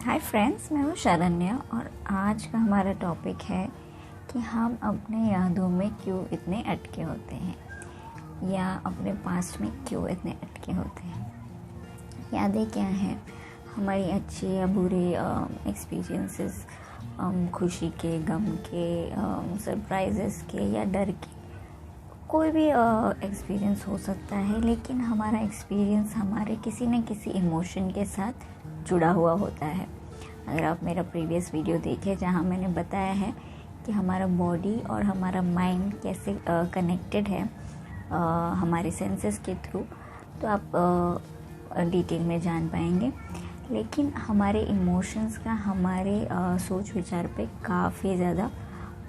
Hi friends, मैं हूँ शरण्या और आज का हमारा टॉपिक है कि हम अपने यादों में क्यों इतने अटके होते हैं या अपने पास्ट में क्यों इतने अटके होते हैं। यादें क्या हैं? हमारी अच्छी या बुरी एक्सपीरियंसेस, खुशी के, गम के, सरप्राइजेस के या डर के, कोई भी एक्सपीरियंस हो सकता है। लेकिन हमारा एक्सपीरियंस हमारे किसी न किसी इमोशन के साथ जुड़ा हुआ होता है। अगर आप मेरा प्रीवियस वीडियो देखें जहाँ मैंने बताया है कि हमारा बॉडी और हमारा माइंड कैसे कनेक्टेड है हमारे सेंसेस के थ्रू, तो आप डिटेल में जान पाएंगे। लेकिन हमारे इमोशंस का हमारे सोच विचार पे काफ़ी ज़्यादा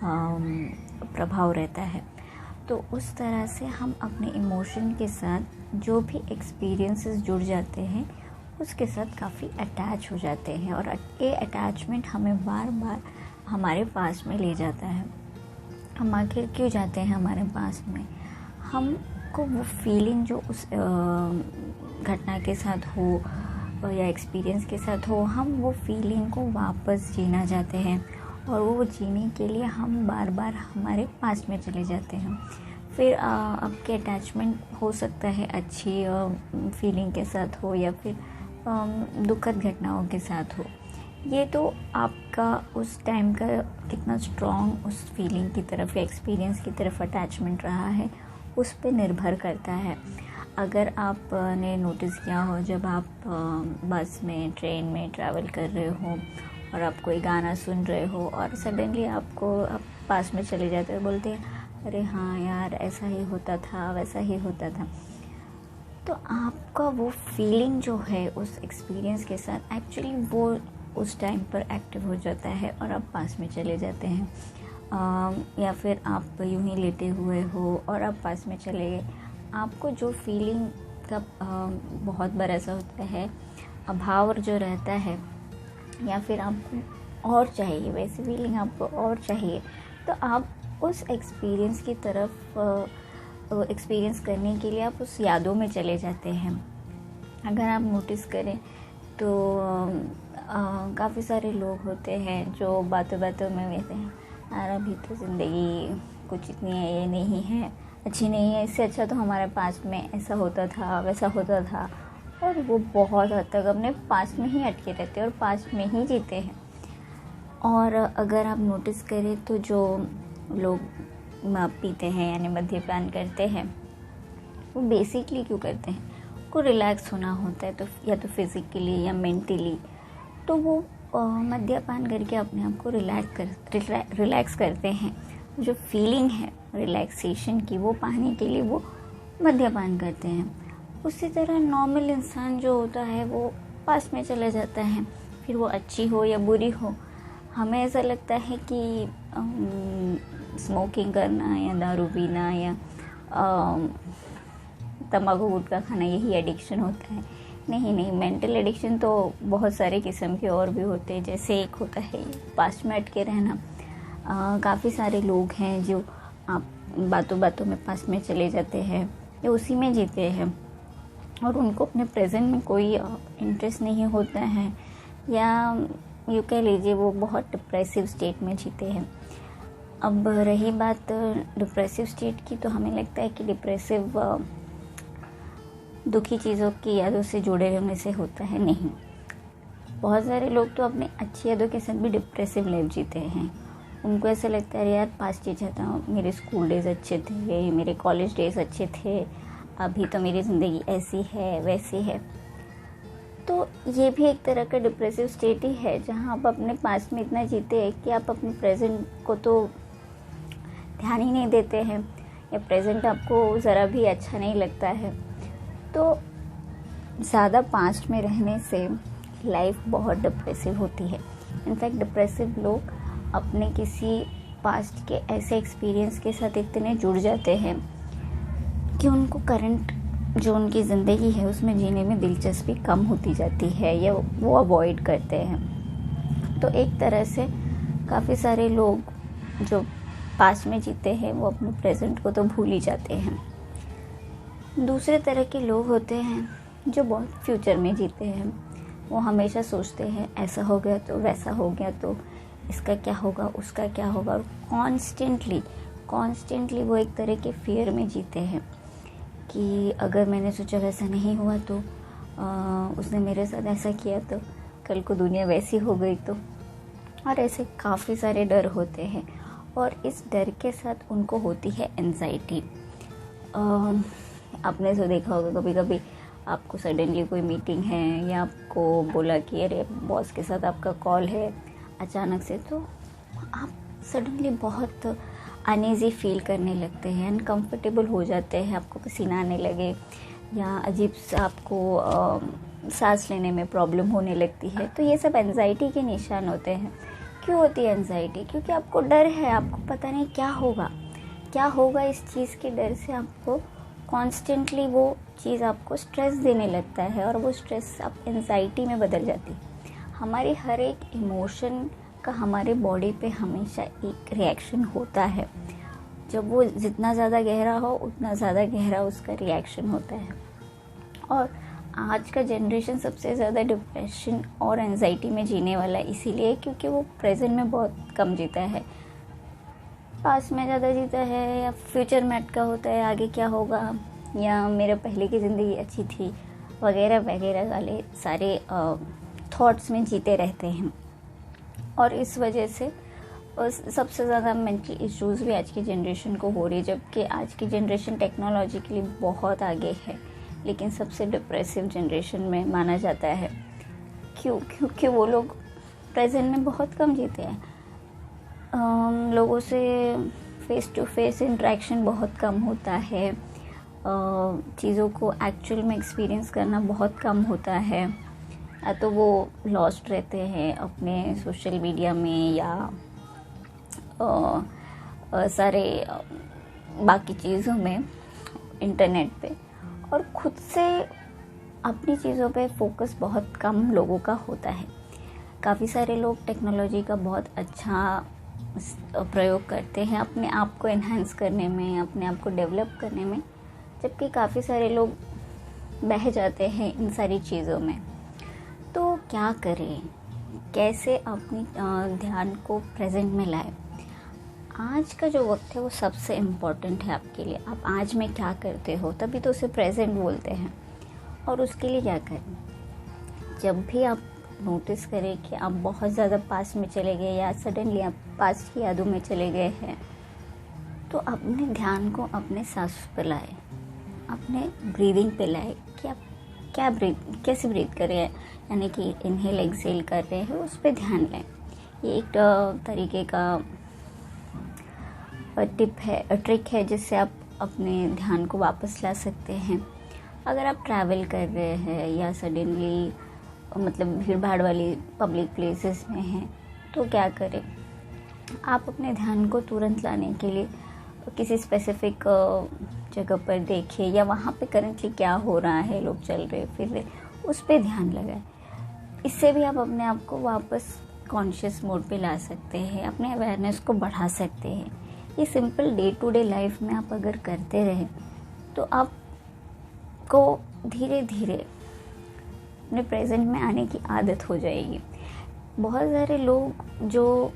प्रभाव रहता है। तो उस तरह से हम अपने इमोशन के साथ जो भी एक्सपीरियंसेस जुड़ जाते हैं उसके साथ काफ़ी अटैच हो जाते हैं और ये अटैचमेंट हमें बार बार हमारे पास में ले जाता है। हम आखिर क्यों जाते हैं हमारे पास में? हमको वो फीलिंग जो उस घटना के साथ हो या एक्सपीरियंस के साथ हो, हम वो फीलिंग को वापस जीना चाहते हैं और वो जीने के लिए हम बार बार हमारे पास में चले जाते हैं। फिर आपके अटैचमेंट हो सकता है अच्छी फीलिंग के साथ हो या फिर दुखद घटनाओं के साथ हो। ये तो आपका उस टाइम का कितना स्ट्रॉन्ग उस फीलिंग की तरफ या एक्सपीरियंस की तरफ अटैचमेंट रहा है उस पे निर्भर करता है। अगर आपने नोटिस किया हो, जब आप बस में, ट्रेन में ट्रैवल कर रहे हो और आप कोई गाना सुन रहे हो और सडनली आप पास में चले जाते हो, बोलते हैं अरे हाँ यार, ऐसा ही होता था, वैसा ही होता था। तो आपका वो फीलिंग जो है उस एक्सपीरियंस के साथ एक्चुअली वो उस टाइम पर एक्टिव हो जाता है और आप पास में चले जाते हैं। या फिर आप यूं ही लेटे हुए हो और आप पास में चले गए, आपको जो फीलिंग का बहुत बार ऐसा होता है, अभाव जो रहता है या फिर आपको और चाहिए, वैसी फीलिंग आपको और चाहिए, तो आप उस एक्सपीरियंस की तरफ एक्सपीरियंस करने के लिए आप उस यादों में चले जाते हैं। अगर आप नोटिस करें तो काफ़ी सारे लोग होते हैं जो बातों बातों में कहते हैं यार अभी तो ज़िंदगी कुछ इतनी है, ये नहीं है, अच्छी नहीं है, इससे अच्छा तो हमारे पास में ऐसा होता था, वैसा होता था। और वो बहुत हद तक अपने पास में ही अटके रहते हैं और पास में ही जीते हैं। और अगर आप नोटिस करें तो जो लोग पीते हैं यानी मद्यपान करते हैं, वो बेसिकली क्यों करते हैं? उनको रिलैक्स होना होता है, तो या तो फिज़िकली या मेंटली, तो वो मद्यपान करके अपने आप को रिलैक्स करते हैं। जो फीलिंग है रिलैक्सेशन की, वो पाने के लिए वो मद्यपान करते हैं। उसी तरह नॉर्मल इंसान जो होता है वो पास में चला जाता है, फिर वो अच्छी हो या बुरी हो। हमें ऐसा लगता है कि स्मोकिंग करना या दारू पीना या तंबाकू गुटखा खाना यही एडिक्शन होता है। नहीं, मेंटल एडिक्शन तो बहुत सारे किस्म के और भी होते हैं। जैसे एक होता है पास्ट में अटके रहना। काफ़ी सारे लोग हैं जो आप बातों बातों में पास्ट में चले जाते हैं या उसी में जीते हैं और उनको अपने प्रेजेंट में कोई इंटरेस्ट नहीं होता है, या यूँ कह लीजिए वो बहुत डिप्रेसिव स्टेट में जीते हैं। अब रही बात डिप्रेसिव स्टेट की, तो हमें लगता है कि डिप्रेसिव दुखी चीज़ों की यादों से जुड़े रहने से होता है। नहीं, बहुत सारे लोग तो अपने अच्छी यादों के साथ भी डिप्रेसिव लाइफ जीते हैं। उनको ऐसा लगता है यार पास्ट ही चाहता हूँ, मेरे स्कूल डेज़ अच्छे थे, मेरे कॉलेज डेज़ अच्छे थे, अभी तो मेरी ज़िंदगी ऐसी है वैसी है। तो ये भी एक तरह का डिप्रेसिव स्टेट ही है, जहाँ आप अपने पास्ट में इतना जीते हैं कि आप अपने प्रेजेंट को तो ध्यान ही नहीं देते हैं या प्रेजेंट आपको ज़रा भी अच्छा नहीं लगता है। तो ज़्यादा पास्ट में रहने से लाइफ बहुत डिप्रेसिव होती है। इनफैक्ट डिप्रेसिव लोग अपने किसी पास्ट के ऐसे एक्सपीरियंस के साथ इतने जुड़ जाते हैं कि उनको करंट जो उनकी ज़िंदगी है उसमें जीने में दिलचस्पी कम होती जाती है या वो अवॉइड करते हैं। तो एक तरह से काफ़ी सारे लोग जो पास्ट में जीते हैं वो अपने प्रेजेंट को तो भूल ही जाते हैं। दूसरे तरह के लोग होते हैं जो बहुत फ्यूचर में जीते हैं, वो हमेशा सोचते हैं ऐसा हो गया तो वैसा हो गया तो इसका क्या होगा, उसका क्या होगा, और कॉन्स्टेंटली वो एक तरह के फियर में जीते हैं कि अगर मैंने सोचा वैसा नहीं हुआ तो उसने मेरे साथ ऐसा किया तो कल को दुनिया वैसी हो गई तो, और ऐसे काफ़ी सारे डर होते हैं। और इस डर के साथ उनको होती है एंजाइटी। आपने तो देखा होगा कभी कभी आपको सडनली कोई मीटिंग है या आपको बोला कि अरे बॉस के साथ आपका कॉल है अचानक से, तो आप सडनली बहुत अनईज़ी फील करने लगते हैं, अनकंफर्टेबल हो जाते हैं, आपको पसीना आने लगे या अजीब सा आपको सांस लेने में प्रॉब्लम होने लगती है। तो ये सब एंजाइटी के निशान होते हैं। क्यों होती है एंजाइटी? क्योंकि आपको डर है, आपको पता नहीं क्या होगा। इस चीज़ के डर से आपको कॉन्स्टेंटली वो चीज़ आपको स्ट्रेस देने लगता है और वो स्ट्रेस आप एंजाइटी में बदल जाती है। हमारी हर एक इमोशन का हमारे बॉडी पे हमेशा एक रिएक्शन होता है। जब वो जितना ज़्यादा गहरा हो उतना ज़्यादा गहरा उसका रिएक्शन होता है। और आज का जनरेशन सबसे ज़्यादा डिप्रेशन और एंजाइटी में जीने वाला है, इसीलिए क्योंकि वो प्रेजेंट में बहुत कम जीता है, पास्ट में ज़्यादा जीता है, या फ्यूचर में अटका होता है आगे क्या होगा, या मेरे पहले की ज़िंदगी अच्छी थी वगैरह वगैरह वाले सारे थॉट्स में जीते रहते हैं। और इस वजह से सबसे ज़्यादा मेंटल इश्यूज़ भी आज की जनरेशन को हो रही है, जबकि आज की जनरेशन टेक्नोलॉजिकली बहुत आगे है, लेकिन सबसे डिप्रेसिव जनरेशन में माना जाता है। क्यों? क्योंकि वो लोग प्रेजेंट में बहुत कम जीते हैं। लोगों से फेस टू फेस इंटरेक्शन बहुत कम होता है, चीज़ों को एक्चुअल में एक्सपीरियंस करना बहुत कम होता है, या तो वो लॉस्ट रहते हैं अपने सोशल मीडिया में या सारे बाकी चीज़ों में, इंटरनेट पे, और खुद से अपनी चीज़ों पे फोकस बहुत कम लोगों का होता है। काफ़ी सारे लोग टेक्नोलॉजी का बहुत अच्छा प्रयोग करते हैं अपने आप को एनहांस करने में, अपने आप को डेवलप करने में, जबकि काफ़ी सारे लोग बह जाते हैं इन सारी चीज़ों में। तो क्या करें, कैसे अपनी ध्यान को प्रेजेंट में लाएं? आज का जो वक्त है वो सबसे इम्पोर्टेंट है आपके लिए। आप आज में क्या करते हो, तभी तो उसे प्रेजेंट बोलते हैं। और उसके लिए क्या करें? जब भी आप नोटिस करें कि आप बहुत ज़्यादा पास्ट में चले गए या सडनली आप पास्ट की यादों में चले गए हैं, तो अपने ध्यान को अपने सांस पे लाएं, अपने ब्रीदिंग पे लाएं कि आप कैसे ब्रीथ कर रहे हैं, यानी कि इनहेल एक्सहेल कर रहे हैं, उस पर ध्यान लें। ये एक तरीके का ट्रिक है जिससे आप अपने ध्यान को वापस ला सकते हैं। अगर आप ट्रैवल कर रहे हैं या सडनली मतलब भीड़ भाड़ वाली पब्लिक प्लेसेस में हैं, तो क्या करें? आप अपने ध्यान को तुरंत लाने के लिए किसी स्पेसिफिक जगह पर देखें, या वहाँ पे करंटली क्या हो रहा है, लोग चल रहे फिर रहे, उस पर ध्यान लगाएं। इससे भी आप अपने आप को वापस कॉन्शियस मोड पे ला सकते हैं, अपने अवेयरनेस को बढ़ा सकते हैं। ये simple day to day life में आप अगर करते रहें तो आपको धीरे धीरे अपने प्रेजेंट में आने की आदत हो जाएगी। बहुत सारे लोग जो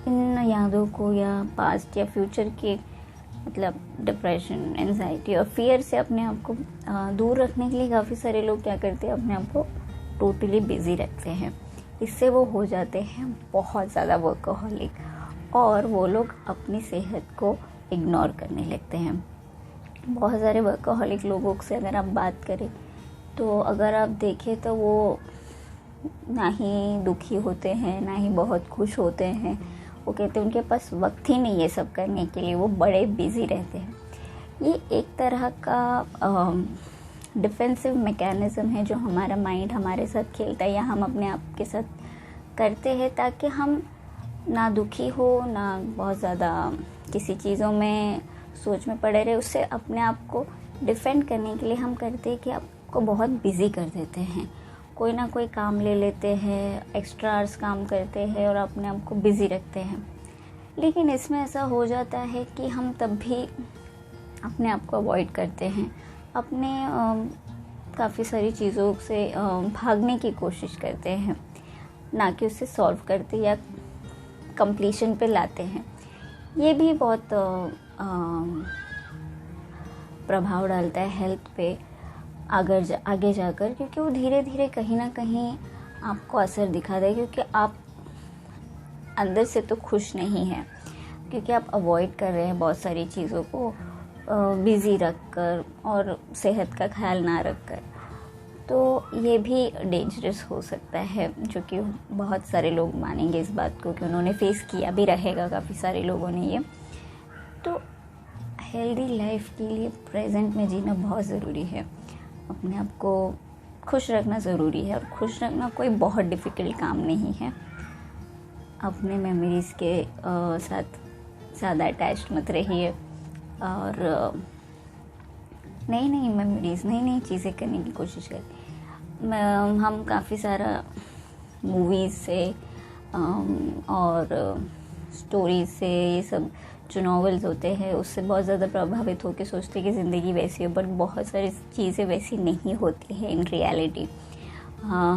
इन यादों को या पास्ट या फ्यूचर के मतलब डिप्रेशन, एंजाइटी और फियर से अपने आप को दूर रखने के लिए काफ़ी सारे लोग क्या करते हैं, अपने आप को टोटली बिजी रखते हैं। इससे वो हो जाते हैं बहुत ज़्यादा वर्कहोलिक, और वो लोग अपनी सेहत को इग्नोर करने लगते हैं। बहुत सारे वर्कहोलिक लोगों से अगर आप बात करें तो अगर आप देखें तो वो ना ही दुखी होते हैं, ना ही बहुत खुश होते हैं। वो कहते हैं उनके पास वक्त ही नहीं है सब करने के लिए, वो बड़े बिजी रहते हैं। ये एक तरह का डिफेंसिव मैकेनिज़्म है जो हमारा माइंड हमारे साथ खेलता है, या हम अपने आप के साथ करते हैं, ताकि हम ना दुखी हो, ना बहुत ज़्यादा किसी चीज़ों में सोच में पड़े रहे। उससे अपने आप को डिफेंड करने के लिए हम करते हैं कि आपको बहुत बिज़ी कर देते हैं, कोई ना कोई काम ले लेते हैं, एक्स्ट्रा आवर्स काम करते हैं और अपने आप को बिज़ी रखते हैं। लेकिन इसमें ऐसा हो जाता है कि हम तब भी अपने आप को अवॉइड करते हैं, अपने काफ़ी सारी चीज़ों से भागने की कोशिश करते हैं, ना कि उसे सॉल्व करते या कंप्लीशन पे लाते हैं। ये भी बहुत प्रभाव डालता है हेल्थ पे आगे जाकर, क्योंकि वो धीरे धीरे कहीं ना कहीं आपको असर दिखाता है, क्योंकि आप अंदर से तो खुश नहीं हैं, क्योंकि आप अवॉइड कर रहे हैं बहुत सारी चीज़ों को बिज़ी रख कर और सेहत का ख्याल ना रख कर। तो ये भी डेंजरस हो सकता है, जो कि बहुत सारे लोग मानेंगे इस बात को कि उन्होंने फेस किया भी रहेगा, काफ़ी सारे लोगों ने ये। तो हेल्दी लाइफ के लिए प्रेजेंट में जीना बहुत ज़रूरी है। अपने आप को खुश रखना ज़रूरी है, और खुश रखना कोई बहुत डिफ़िकल्ट काम नहीं है। अपने मेमोरीज़ के साथ ज़्यादा अटैच्ड मत रहिए, और नई नई मेमोरीज़, नई नई चीज़ें करने की कोशिश करें। हम काफ़ी सारा मूवीज़ से और स्टोरीज से, ये सब जो नॉवेल्स होते हैं उससे बहुत ज़्यादा प्रभावित होकर सोचते हैं कि ज़िंदगी वैसी हो, बट बहुत सारी चीज़ें वैसी नहीं होती हैं इन रियलिटी।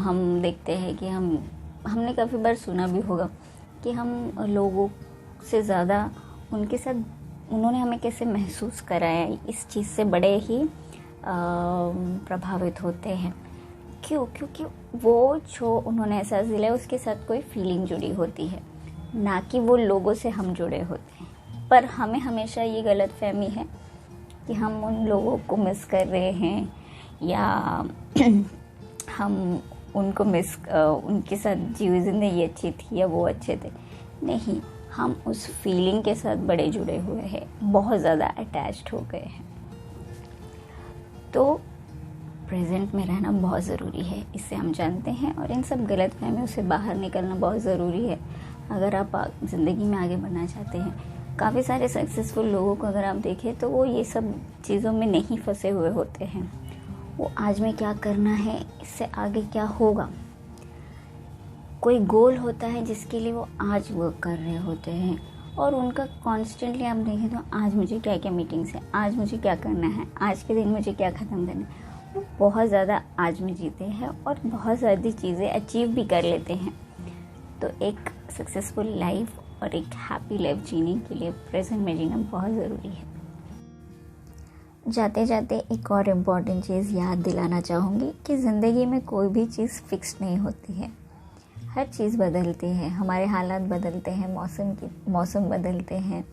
हम देखते हैं कि हमने काफ़ी बार सुना भी होगा कि हम लोगों से ज़्यादा उनके साथ उन्होंने हमें कैसे महसूस कराया, इस चीज़ से बड़े ही प्रभावित होते हैं। क्यों? क्योंकि वो जो उन्होंने एहसास दिलाया उसके साथ कोई फीलिंग जुड़ी होती है, ना कि वो लोगों से हम जुड़े होते हैं। पर हमें हमेशा ये गलतफहमी है कि हम उन लोगों को मिस कर रहे हैं, या हम उनको उनके साथ जी हुई ज़िंदगी अच्छी थी या वो अच्छे थे। नहीं, हम उस फीलिंग के साथ बड़े जुड़े हुए हैं, बहुत ज़्यादा अटैच्ड हो गए हैं। तो प्रेजेंट में रहना बहुत ज़रूरी है, इससे हम जानते हैं, और इन सब गलतफहमियों से बाहर निकलना बहुत ज़रूरी है अगर आप ज़िंदगी में आगे बढ़ना चाहते हैं। काफ़ी सारे सक्सेसफुल लोगों को अगर आप देखें तो वो ये सब चीज़ों में नहीं फंसे हुए होते हैं। वो आज में क्या करना है, इससे आगे क्या होगा, कोई गोल होता है जिसके लिए वो आज वर्क कर रहे होते हैं, और उनका कॉन्स्टेंटली आप देखें तो आज मुझे क्या क्या मीटिंग्स है, आज मुझे क्या करना है, आज के दिन मुझे क्या ख़त्म करना है। वो बहुत ज़्यादा आज में जीते हैं और बहुत ज़्यादा चीज़ें अचीव भी कर लेते हैं। तो एक सक्सेसफुल लाइफ और एक हैप्पी लाइफ जीने के लिए प्रेजेंट में जीना बहुत ज़रूरी है। जाते जाते एक और इम्पॉर्टेंट चीज़ याद दिलाना चाहूँगी कि ज़िंदगी में कोई भी चीज़ फिक्स नहीं होती है। हर चीज़ बदलती है, हमारे हालात बदलते हैं, मौसम बदलते हैं,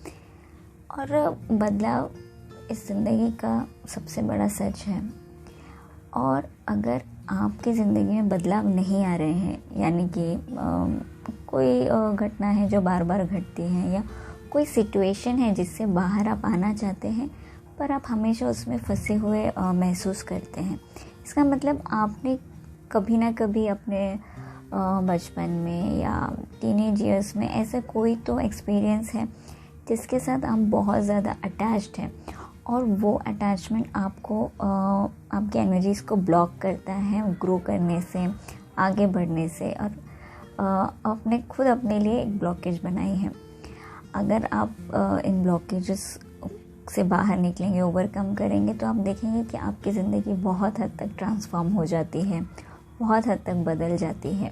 और बदलाव इस ज़िंदगी का सबसे बड़ा सच है। और अगर आपकी ज़िंदगी में बदलाव नहीं आ रहे हैं, यानी कि कोई घटना है जो बार बार घटती है, या कोई सिचुएशन है जिससे बाहर आप आना चाहते हैं पर आप हमेशा उसमें फंसे हुए महसूस करते हैं, इसका मतलब आपने कभी ना कभी अपने बचपन में या टीनेज ईयर्स में ऐसा कोई तो एक्सपीरियंस है जिसके साथ आप बहुत ज़्यादा अटैच्ड हैं, और वो अटैचमेंट आपको आपकी एनर्जीज़ को ब्लॉक करता है ग्रो करने से, आगे बढ़ने से, और आपने खुद अपने लिए एक ब्लॉकेज बनाई है। अगर आप इन ब्लॉकेजेस से बाहर निकलेंगे, ओवरकम करेंगे, तो आप देखेंगे कि आपकी ज़िंदगी बहुत हद तक ट्रांसफॉर्म हो जाती है, बहुत हद तक बदल जाती है।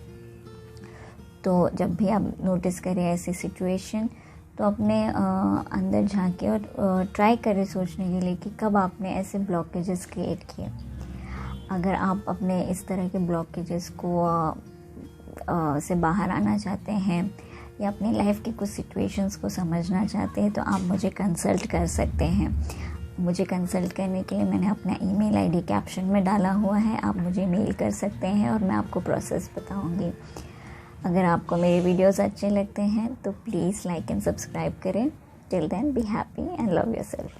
तो जब भी आप नोटिस करें ऐसी सिचुएशन, तो अपने अंदर झांके और ट्राई करें सोचने के लिए कि कब आपने ऐसे ब्लॉकेजेस क्रिएट किए। अगर आप अपने इस तरह के ब्लॉकेजेस को से बाहर आना चाहते हैं, या अपनी लाइफ की कुछ सिचुएशंस को समझना चाहते हैं, तो आप मुझे कंसल्ट कर सकते हैं। मुझे कंसल्ट करने के लिए मैंने अपना ईमेल आईडी कैप्शन में डाला हुआ है, आप मुझे मेल कर सकते हैं और मैं आपको प्रोसेस बताऊंगी। अगर आपको मेरे वीडियोस अच्छे लगते हैं तो प्लीज़ लाइक एंड सब्सक्राइब करें। Till then be happy and love yourself.